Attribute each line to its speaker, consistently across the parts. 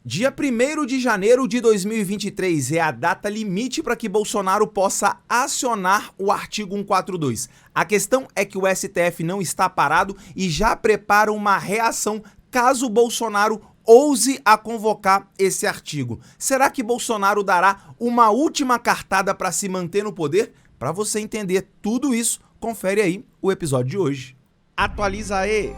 Speaker 1: Dia 1º de janeiro de 2023 é a data limite para que Bolsonaro possa acionar o artigo 142. A questão é que o STF não está parado e já prepara uma reação caso Bolsonaro ouse a convocar esse artigo. Será que Bolsonaro dará uma última cartada para se manter no poder? Para você entender tudo isso, confere aí o episódio de hoje. Atualiza aí!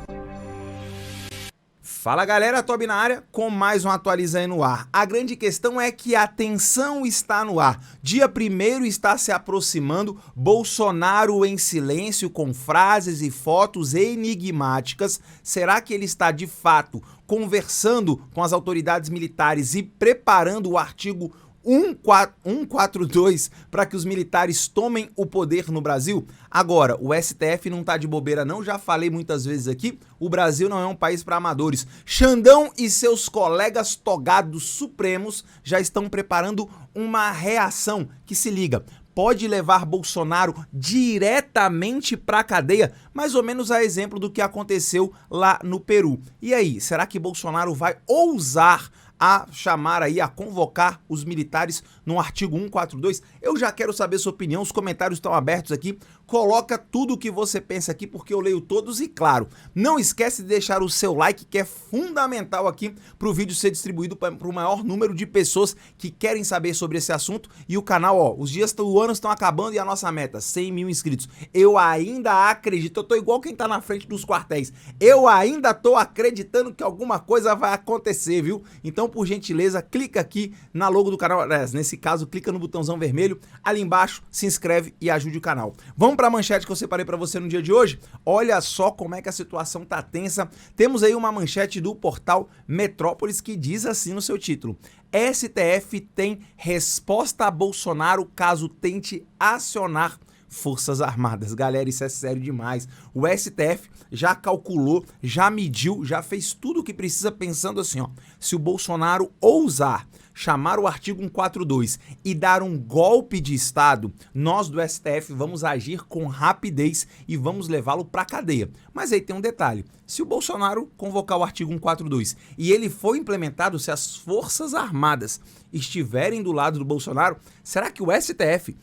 Speaker 1: Fala galera, Tobi na área com mais um Atualiza aí no ar. A grande questão é que a tensão está no ar. Dia 1º está se aproximando, Bolsonaro em silêncio com frases e fotos enigmáticas. Será que ele está de fato conversando com as autoridades militares e preparando o artigo 142 para que os militares tomem o poder no Brasil? Agora, o STF não tá de bobeira não, já falei muitas vezes aqui, o Brasil não é um país para amadores. Xandão e seus colegas togados supremos já estão preparando uma reação que, se liga, pode levar Bolsonaro diretamente para a cadeia, mais ou menos a exemplo do que aconteceu lá no Peru. E aí, será que Bolsonaro vai ousar a chamar aí, a convocar os militares no artigo 142? Eu já quero saber sua opinião, os comentários estão abertos aqui, coloca tudo o que você pensa aqui, porque eu leio todos e, claro, não esquece de deixar o seu like, que é fundamental aqui para o vídeo ser distribuído para o maior número de pessoas que querem saber sobre esse assunto. E o canal, ó, os dias do ano estão acabando e a nossa meta, 100 mil inscritos. Eu ainda acredito, eu tô igual quem tá na frente dos quartéis, eu ainda tô acreditando que alguma coisa vai acontecer, viu? Então, por gentileza, clica aqui na logo do canal, nesse caso, clica no botãozão vermelho, ali embaixo, se inscreve e ajude o canal. Vamos para a manchete que eu separei para você no dia de hoje? Olha só como é que a situação tá tensa. Temos aí uma manchete do portal Metrópolis que diz assim no seu título: STF tem resposta a Bolsonaro caso tente acionar Forças Armadas. Galera, isso é sério demais. O STF já calculou, já mediu, já fez tudo o que precisa pensando assim, ó. Se o Bolsonaro ousar chamar o artigo 142 e dar um golpe de Estado, nós do STF vamos agir com rapidez e vamos levá-lo para a cadeia. Mas aí tem um detalhe: se o Bolsonaro convocar o artigo 142 e ele for implementado, se as Forças Armadas estiverem do lado do Bolsonaro, será que o STF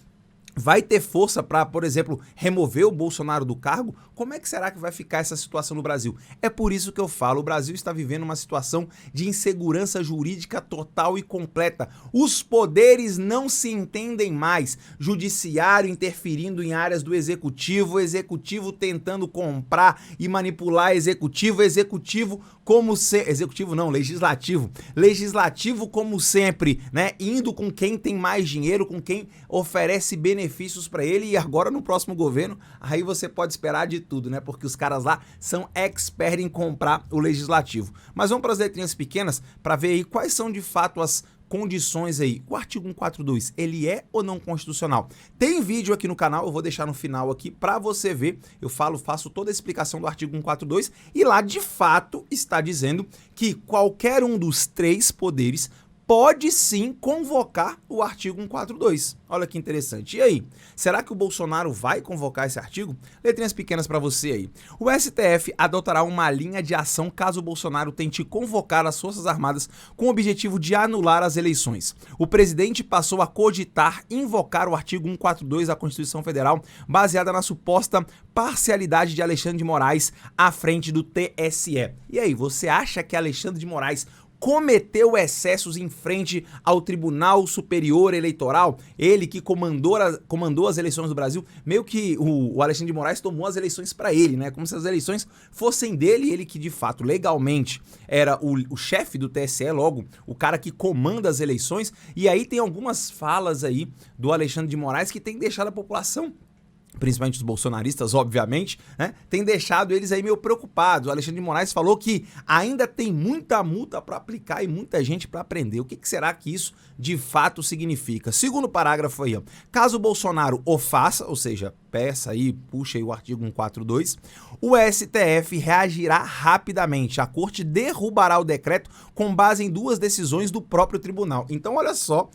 Speaker 1: vai ter força para, por exemplo, remover o Bolsonaro do cargo? Como é que será que vai ficar essa situação no Brasil? É por isso que eu falo, o Brasil está vivendo uma situação de insegurança jurídica total e completa. Os poderes não se entendem mais. Judiciário interferindo em áreas do executivo, executivo tentando comprar e manipular executivo, legislativo como sempre, né? Indo com quem tem mais dinheiro, com quem oferece benefícios para ele, e agora no próximo governo, aí você pode esperar de tudo, né? Porque os caras lá são expert em comprar o legislativo. Mas vamos para as letrinhas pequenas para ver aí quais são de fato as condições aí. O artigo 142, ele é ou não constitucional? Tem vídeo aqui no canal, eu vou deixar no final aqui para você ver. Eu faço toda a explicação do artigo 142 e lá de fato está dizendo que qualquer um dos três poderes pode sim convocar o artigo 142. Olha que interessante. E aí, será que o Bolsonaro vai convocar esse artigo? Letrinhas pequenas para você aí. O STF adotará uma linha de ação caso o Bolsonaro tente convocar as Forças Armadas com o objetivo de anular as eleições. O presidente passou a cogitar invocar o artigo 142 da Constituição Federal, baseada na suposta parcialidade de Alexandre de Moraes à frente do TSE. E aí, você acha que Alexandre de Moraes cometeu excessos em frente ao Tribunal Superior Eleitoral? Ele que comandou as eleições do Brasil, meio que o Alexandre de Moraes tomou as eleições para ele, né? Como se as eleições fossem dele, ele que de fato legalmente era o chefe do TSE, logo o cara que comanda as eleições. E aí tem algumas falas aí do Alexandre de Moraes que tem deixado a população, principalmente os bolsonaristas, obviamente, né, tem deixado eles aí meio preocupados. O Alexandre de Moraes falou que ainda tem muita multa para aplicar e muita gente para prender. O que será que isso de fato significa? Segundo parágrafo aí, ó, caso o Bolsonaro o faça, ou seja, peça aí, puxa aí o artigo 142, o STF reagirá rapidamente. A corte derrubará o decreto com base em duas decisões do próprio tribunal. Então, olha só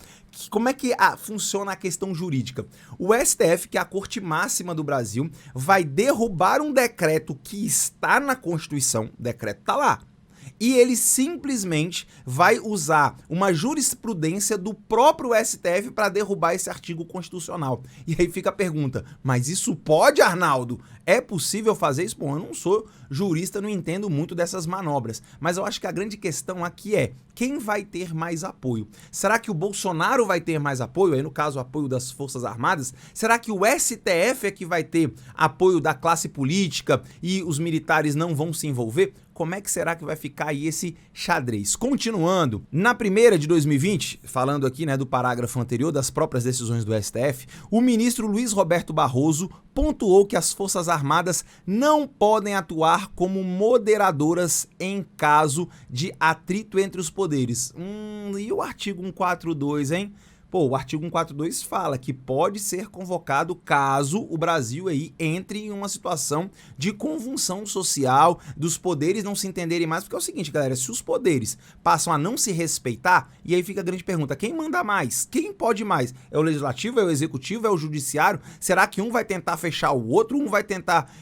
Speaker 1: como é que funciona a questão jurídica. O STF, que é a corte máxima do Brasil, vai derrubar um decreto que está na Constituição, o decreto está lá, e ele simplesmente vai usar uma jurisprudência do próprio STF para derrubar esse artigo constitucional. E aí fica a pergunta, mas isso pode, Arnaldo? É possível fazer isso? Bom, eu não sou jurista, não entendo muito dessas manobras, mas eu acho que a grande questão aqui é, quem vai ter mais apoio? Será que o Bolsonaro vai ter mais apoio? Aí no caso, o apoio das Forças Armadas? Será que o STF é que vai ter apoio da classe política e os militares não vão se envolver? Como é que será que vai ficar aí esse xadrez? Continuando, na primeira de 2020, falando aqui, né, do parágrafo anterior das próprias decisões do STF, o ministro Luiz Roberto Barroso pontuou que as Forças Armadas não podem atuar como moderadoras em caso de atrito entre os poderes. E o artigo 142, hein? Pô, o artigo 142 fala que pode ser convocado caso o Brasil aí entre em uma situação de convulsão social, dos poderes não se entenderem mais, porque é o seguinte, galera, se os poderes passam a não se respeitar, e aí fica a grande pergunta, quem manda mais? Quem pode mais? É o legislativo, é o executivo, é o judiciário? Será que um vai tentar fechar o outro, um vai tentar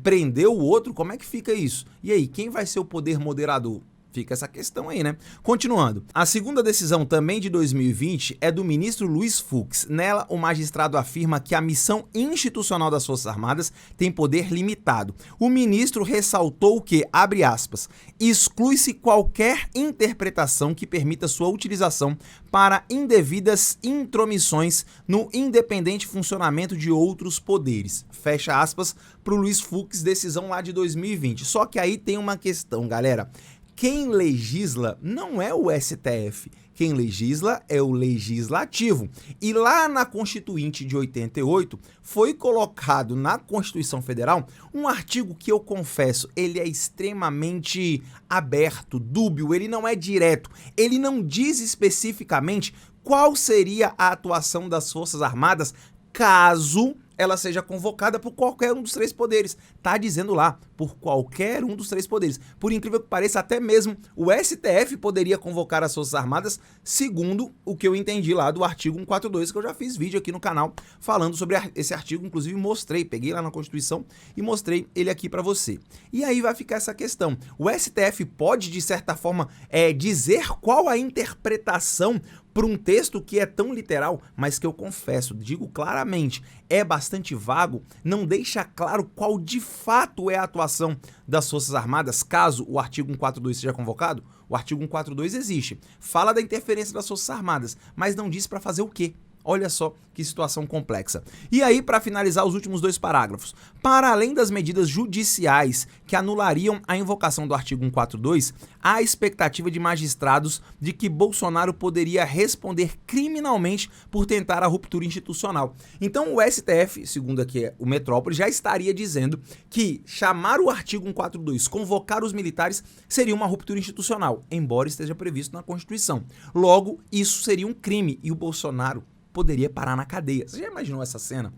Speaker 1: prender o outro? Como é que fica isso? E aí, quem vai ser o poder moderador? Fica essa questão aí, né? Continuando. A segunda decisão, também de 2020, é do ministro Luiz Fux. Nela, o magistrado afirma que a missão institucional das Forças Armadas tem poder limitado. O ministro ressaltou que, abre aspas, exclui-se qualquer interpretação que permita sua utilização para indevidas intromissões no independente funcionamento de outros poderes. Fecha aspas para o Luiz Fux, decisão lá de 2020. Só que aí tem uma questão, galera. Quem legisla não é o STF, quem legisla é o Legislativo. E lá na Constituinte de 88, foi colocado na Constituição Federal um artigo que eu confesso, ele é extremamente aberto, dúbio, ele não é direto, ele não diz especificamente qual seria a atuação das Forças Armadas caso ela seja convocada por qualquer um dos três poderes. Tá dizendo lá, por qualquer um dos três poderes. Por incrível que pareça, até mesmo o STF poderia convocar as Forças Armadas, segundo o que eu entendi lá do artigo 142, que eu já fiz vídeo aqui no canal falando sobre esse artigo, inclusive mostrei, peguei lá na Constituição e mostrei ele aqui pra você. E aí vai ficar essa questão. O STF pode, de certa forma, dizer qual a interpretação para um texto que é tão literal, mas que eu confesso, digo claramente, é bastante vago, não deixa claro qual de fato é a atuação das Forças Armadas, caso o artigo 142 seja convocado. O artigo 142 existe, fala da interferência das Forças Armadas, mas não diz para fazer o quê. Olha só que situação complexa. E aí, para finalizar os últimos dois parágrafos, para além das medidas judiciais que anulariam a invocação do artigo 142, há a expectativa de magistrados de que Bolsonaro poderia responder criminalmente por tentar a ruptura institucional. Então o STF, segundo aqui o Metrópole, já estaria dizendo que chamar o artigo 142, convocar os militares, seria uma ruptura institucional, embora esteja previsto na Constituição. Logo, isso seria um crime e o Bolsonaro poderia parar na cadeia. Você já imaginou essa cena?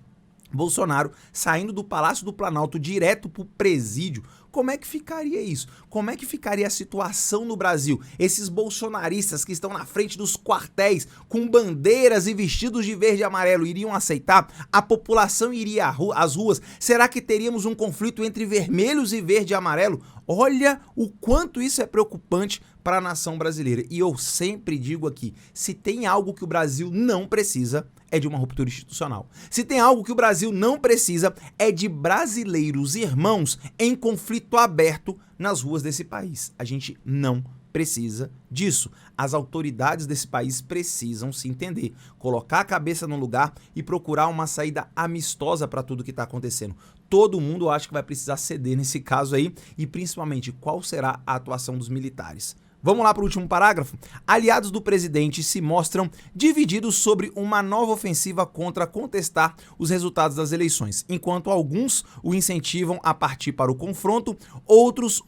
Speaker 1: Bolsonaro saindo do Palácio do Planalto direto pro presídio. Como é que ficaria isso? Como é que ficaria a situação no Brasil? Esses bolsonaristas que estão na frente dos quartéis com bandeiras e vestidos de verde e amarelo iriam aceitar? A população iria às ruas? Será que teríamos um conflito entre vermelhos e verde e amarelo? Olha o quanto isso é preocupante para a nação brasileira. E eu sempre digo aqui, se tem algo que o Brasil não precisa, é de uma ruptura institucional. Se tem algo que o Brasil não precisa, é de brasileiros irmãos em conflito aberto nas ruas desse país. A gente não precisa disso. As autoridades desse país precisam se entender, colocar a cabeça no lugar e procurar uma saída amistosa para tudo que está acontecendo. Todo mundo acha que vai precisar ceder nesse caso aí e principalmente qual será a atuação dos militares. Vamos lá para o último parágrafo? Aliados do presidente se mostram divididos sobre uma nova ofensiva contra contestar os resultados das eleições. Enquanto alguns o incentivam a partir para o confronto, outros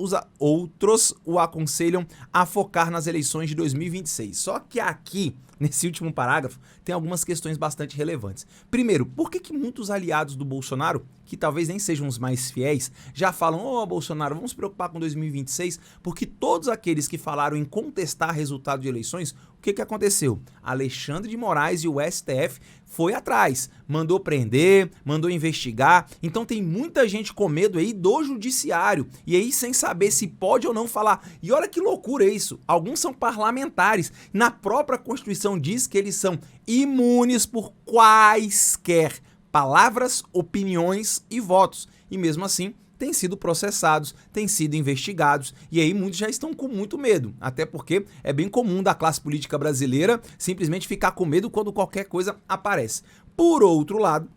Speaker 1: o aconselham a focar nas eleições de 2026. Só que aqui, nesse último parágrafo, tem algumas questões bastante relevantes. Primeiro, por que muitos aliados do Bolsonaro que talvez nem sejam os mais fiéis, já falam, ô Bolsonaro, vamos se preocupar com 2026, porque todos aqueles que falaram em contestar resultado de eleições, o que aconteceu? Alexandre de Moraes e o STF foi atrás, mandou prender, mandou investigar, então tem muita gente com medo aí do judiciário, e aí sem saber se pode ou não falar. E olha que loucura isso, alguns são parlamentares, na própria Constituição diz que eles são imunes por quaisquer palavras, opiniões e votos, e mesmo assim têm sido processados, têm sido investigados, e aí muitos já estão com muito medo, até porque é bem comum da classe política brasileira simplesmente ficar com medo quando qualquer coisa aparece. Por outro lado,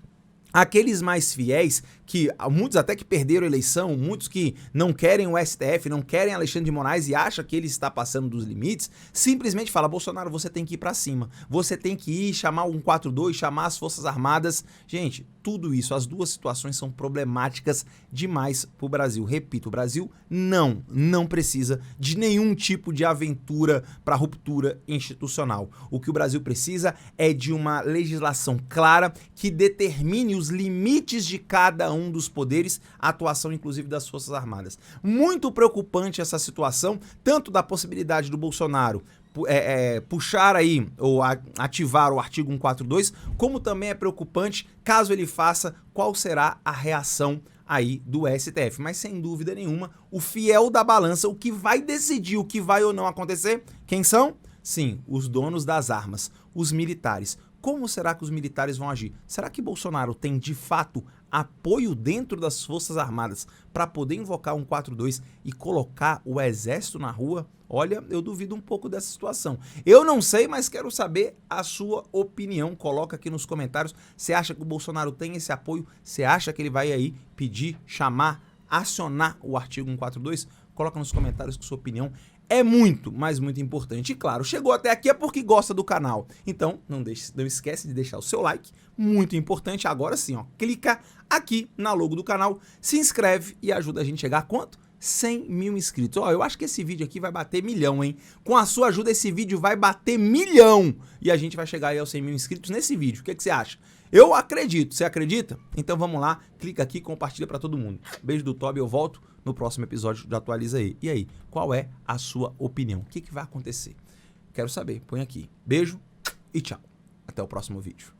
Speaker 1: aqueles mais fiéis, que muitos até que perderam a eleição, muitos que não querem o STF, não querem Alexandre de Moraes e acham que ele está passando dos limites, simplesmente fala, Bolsonaro, você tem que ir para cima, você tem que ir chamar o 142, chamar as Forças Armadas. Gente, tudo isso, as duas situações são problemáticas demais para o Brasil. Repito, o Brasil não precisa de nenhum tipo de aventura para ruptura institucional. O que o Brasil precisa é de uma legislação clara que determine os limites de cada um dos poderes, a atuação inclusive das Forças Armadas. Muito preocupante essa situação, tanto da possibilidade do Bolsonaro puxar aí ou ativar o artigo 142, como também é preocupante, caso ele faça, qual será a reação aí do STF. Mas sem dúvida nenhuma, o fiel da balança, o que vai decidir o que vai ou não acontecer, quem são? Sim, os donos das armas, os militares. Como será que os militares vão agir? Será que Bolsonaro tem, de fato, apoio dentro das Forças Armadas para poder invocar 142 e colocar o exército na rua? Olha, eu duvido um pouco dessa situação. Eu não sei, mas quero saber a sua opinião. Coloca aqui nos comentários. Você acha que o Bolsonaro tem esse apoio? Você acha que ele vai aí pedir, chamar, acionar o artigo 142? Coloca nos comentários com sua opinião. É muito, mas muito importante. E claro, chegou até aqui é porque gosta do canal. Então, não esquece de deixar o seu like, muito importante. Agora sim, ó, clica aqui na logo do canal, se inscreve e ajuda a gente a chegar a quanto? 100 mil inscritos. Ó, eu acho que esse vídeo aqui vai bater 1 milhão, hein? Com a sua ajuda, esse vídeo vai bater 1 milhão. E a gente vai chegar aí aos 100 mil inscritos nesse vídeo. O que você acha? Eu acredito. Você acredita? Então vamos lá, clica aqui e compartilha pra todo mundo. Beijo do Toby, eu volto no próximo episódio do Atualiza aí. E aí, qual é a sua opinião? O que vai acontecer? Quero saber, põe aqui. Beijo e tchau. Até o próximo vídeo.